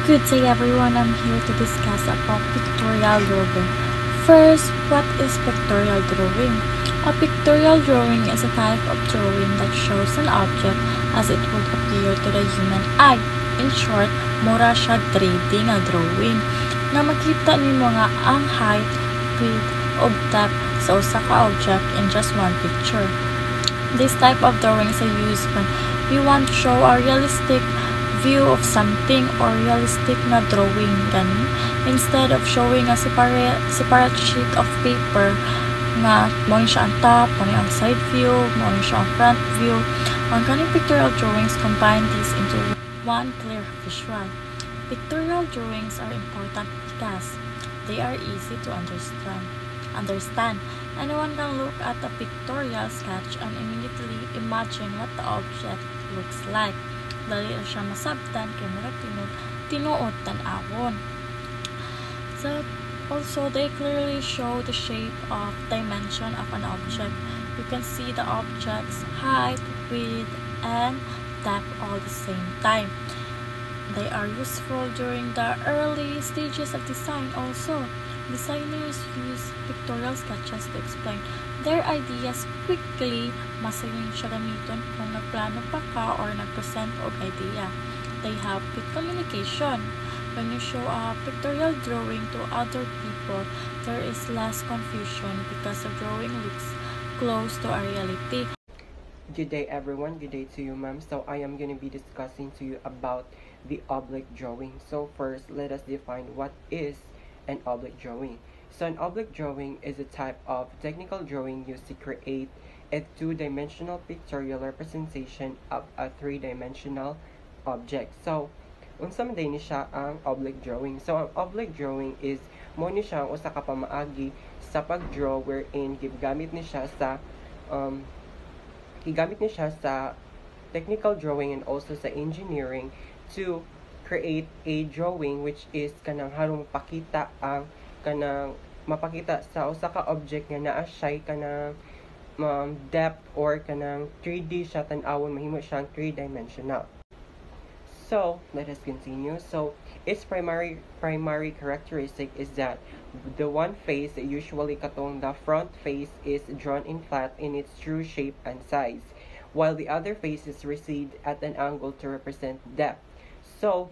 Good day everyone, I'm here to discuss about pictorial drawing. First, what is pictorial drawing? A pictorial drawing is a type of drawing that shows an object as it would appear to the human eye. In short, mura siya grading a drawing na makita nimo nga ang height, width, ug depth sa usa ka object in just one picture. This type of drawings are used when we want to show a realistic view of something or realistic na drawing gani instead of showing a separate sheet of paper nga mo siya ang top, mo ang side view, mo siya ang front view. Ang kaning pictorial drawings combine these into one clear visual. Pictorial drawings are important because they are easy to understand. Anyone can look at a pictorial sketch and immediately imagine what the object looks like. Dali na siya masabtan kay murag tinuod tan-awon. So also they clearly show the shape of dimension of an object. You can see the object's height, width, and depth all the same time. They are useful during the early stages of design also. Designers use pictorial sketches to explain their ideas quickly. Masaling siya gamiton kung nagplano pa ka or nagpresent og idea. They help with communication. When you show a pictorial drawing to other people, there is less confusion because the drawing looks close to a reality. Good day everyone, good day to you ma'am. So I am going to be discussing to you about the oblique drawing. So first, let us define what is an oblique drawing. So an oblique drawing is a type of technical drawing used to create a two-dimensional pictorial representation of a three-dimensional object. So unsa man ni siya ang oblique drawing? So ang oblique drawing is mo ni siya usa ka pamaagi sa pag-draw wherein gigamit ni siya sa technical drawing and also sa engineering to create a drawing which is kanang harong mapakita sa usa ka object nga naa siya kanang depth or kanang 3D siya tan-awon, mahimo siyang three-dimensional. So let us continue. So its primary characteristic is that the one face, usually katong the front face, is drawn in flat in its true shape and size, while the other faces recede at an angle to represent depth. So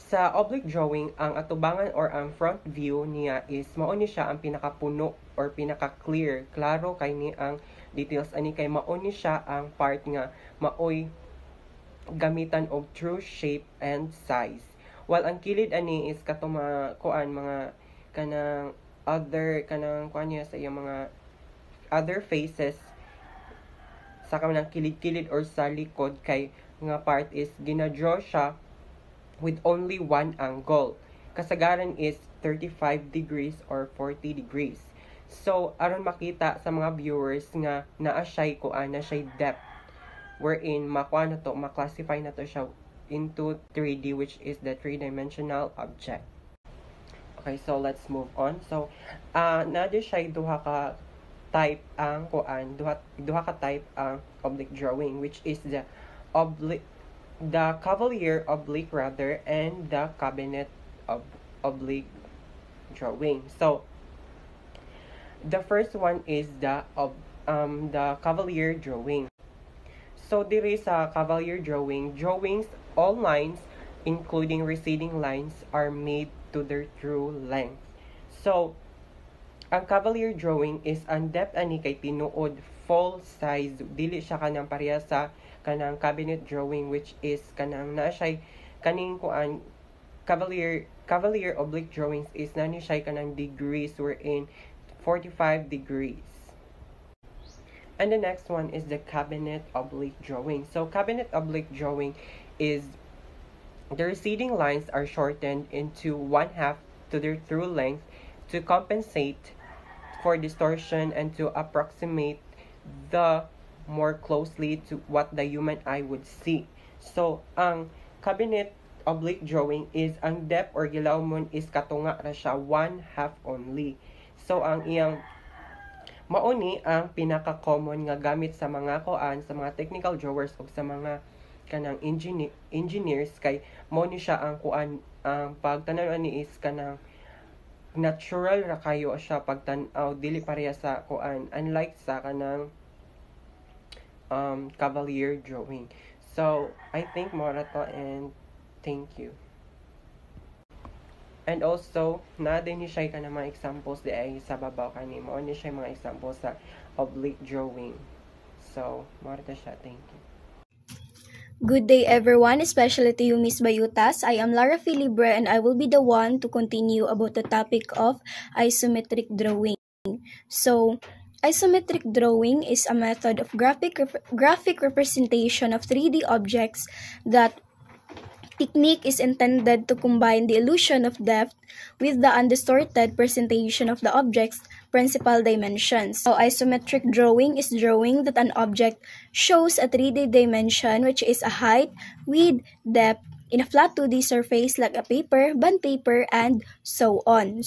sa oblique drawing, ang atubangan or ang front view niya is mao ni siya ang pinakapuno or pinaka-clear, klaro kay ni ang details ani kay mao ni siya ang part nga maoy gamitan og true shape and size. While ang kilid ani is katong mga kanang sa iyang mga other faces sa kanang kilid-kilid or sa likod kay nga part is gina-draw siya with only one angle. Kasagaran is 35 degrees or 40 degrees. So aron makita sa mga viewers nga naa siya depth, wherein ma-classify na to siya into 3D, which is the three-dimensional object. Okay, so let's move on. So nadi siya duha ka type ang oblique drawing, which is the cavalier oblique rather, and the cabinet oblique drawing. So the first one is the cavalier drawing. So diri sa cavalier drawing, all lines including receding lines are made to their true length. So ang cavalier drawing is ang depth ani kay tinuod full size, dili siya kanang pareha sa kanang cabinet drawing, which is kanang naa siya kaning cavalier oblique drawings is nani siya kanang degrees wherein 45 degrees. And the next one is the cabinet oblique drawing. So cabinet oblique drawing is the receding lines are shortened into 1/2 to their true length to compensate for distortion and to approximate the more closely to what the human eye would see. So ang cabinet oblique drawing is ang depth or gilawmon is katunga ra siya 1/2 only. So ang iyang mauni ang pinaka-common nga gamit sa mga technical drawers o sa mga kanang engineers kay mo ni siya ang kuan ang pagtanaw ni is kanang natural ra kayo siya pagtan-aw dili pareha sa kuan unlike sa kanang cavalier drawing. So I think mo ra to, and thank you. And also, na din ni siya ka na mga examples di ay sa babaw kanimo. Ni siya mga examples sa oblique drawing. So, mo ra siya. Thank you. Good day everyone, especially to you Miss Bayutas. I am Lara Filibre and I will be the one to continue about the topic of isometric drawing. So, isometric drawing is a method of graphic representation of 3D objects. That technique is intended to combine the illusion of depth with the undistorted presentation of the object's principal dimensions. So, isometric drawing is drawing that an object shows a 3D dimension, which is a height, width, depth in a flat 2D surface like a paper, bond paper, and so on.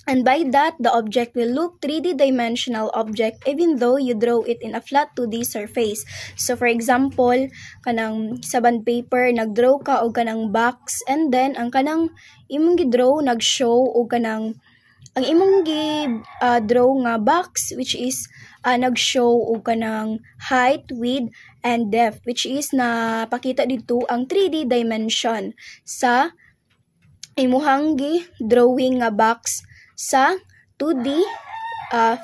And by that, the object will look 3D dimensional object even though you draw it in a flat 2D surface. So for example, kanang sa bond paper, nagdraw ka og kanang box, and then ang kanang imong gidraw nag-show og kanang ang imong draw nga box, which is nag-show og kanang height, width, and depth, which is napakita dito ang 3D dimension sa imuhang drawing nga box sa 2D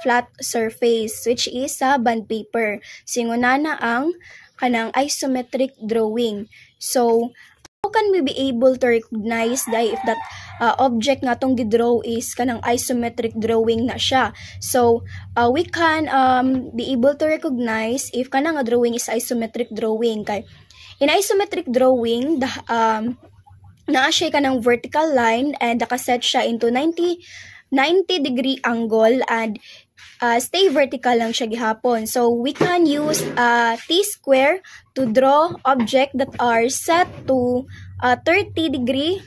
flat surface, which is sa bond paper. Singunana ang kanang isometric drawing. So, how can we be able to recognize if that object nga tong gidraw is kanang isometric drawing na siya? So, we can be able to recognize if kanang drawing is isometric drawing. Kay in isometric drawing, naa siya kanang vertical line and nakaset siya into 90-degree angle and stay vertical lang siya gihapon. So, we can use T-square to draw object that are set to 30-degree,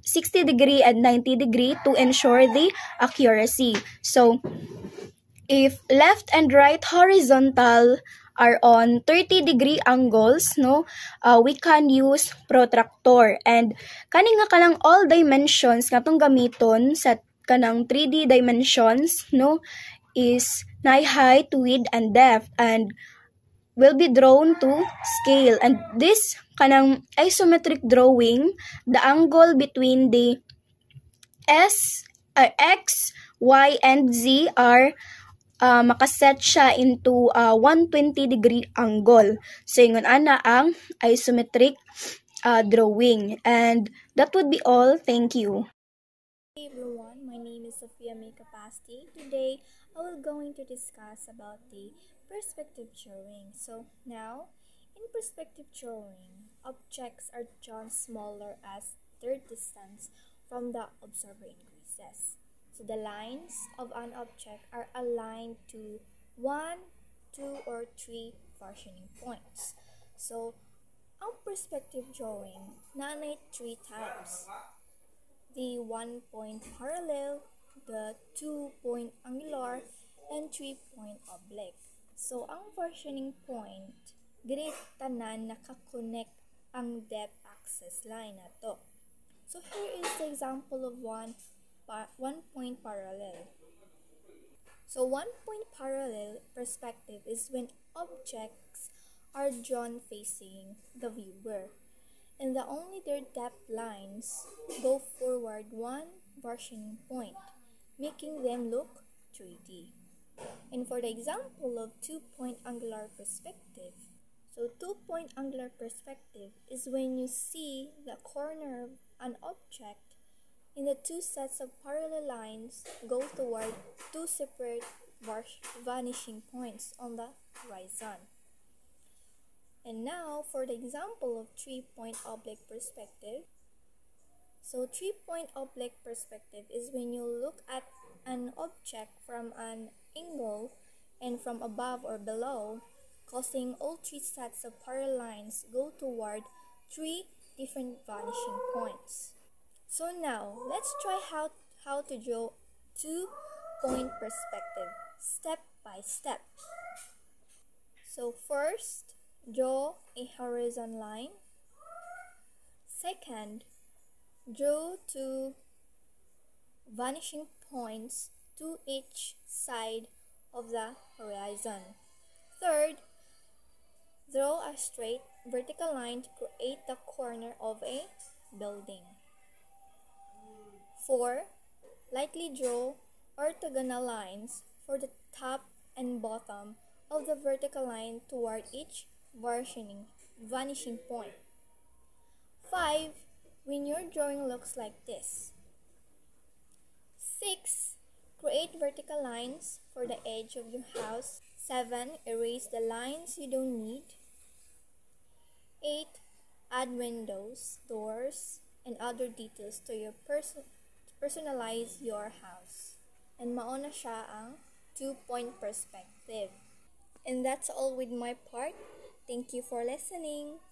60-degree, and 90-degree to ensure the accuracy. So, if left and right horizontal are on 30-degree angles, we can use protractor. And kani nga kanang all dimensions nga tong gamiton sa kanang 3D dimensions, is height, width, and depth, and will be drawn to scale. And this kanang isometric drawing, the angle between the X, Y, and Z are makaset siya into 120-degree angle. So, yun ana ang isometric drawing. And that would be all. Thank you. Hey everyone, my name is Sophia May Capasti. Today, I will going to discuss about the perspective drawing. So now, in perspective drawing, objects are drawn smaller as their distance from the observer increases. So the lines of an object are aligned to 1, 2, or 3 versioning points. So, ang perspective drawing, nanay 3 types. The 1-point parallel, the 2-point angular, and 3-point oblique. So, ang versioning point, diri tanan nakakonect ang depth axis line na to. So, here is the example of 1-point parallel. So, 1-point parallel perspective is when objects are drawn facing the viewer, and only their depth lines go forward 1 versioning point, making them look 3D. And for the example of 2-point angular perspective, so 2-point angular perspective is when you see the corner of an object and the 2 sets of parallel lines go toward 2 separate vanishing points on the horizon. And now, for the example of 3-point oblique perspective. So, 3-point oblique perspective is when you look at an object from an angle and from above or below, causing all 3 sets of parallel lines go toward 3 different vanishing points. So now, let's try how to draw 2-point perspective, step by step. So first, draw a horizon line. Second, draw two vanishing points to each side of the horizon. Third, draw a straight vertical line to create the corner of a building. 4. Lightly draw orthogonal lines for the top and bottom of the vertical line toward each vanishing point. 5. When your drawing looks like this. 6. Create vertical lines for the edge of your house. 7. Erase the lines you don't need. 8. Add windows, doors, and other details to your personalize your house. And mauna siya ang 2-point perspective. And that's all with my part. Thank you for listening.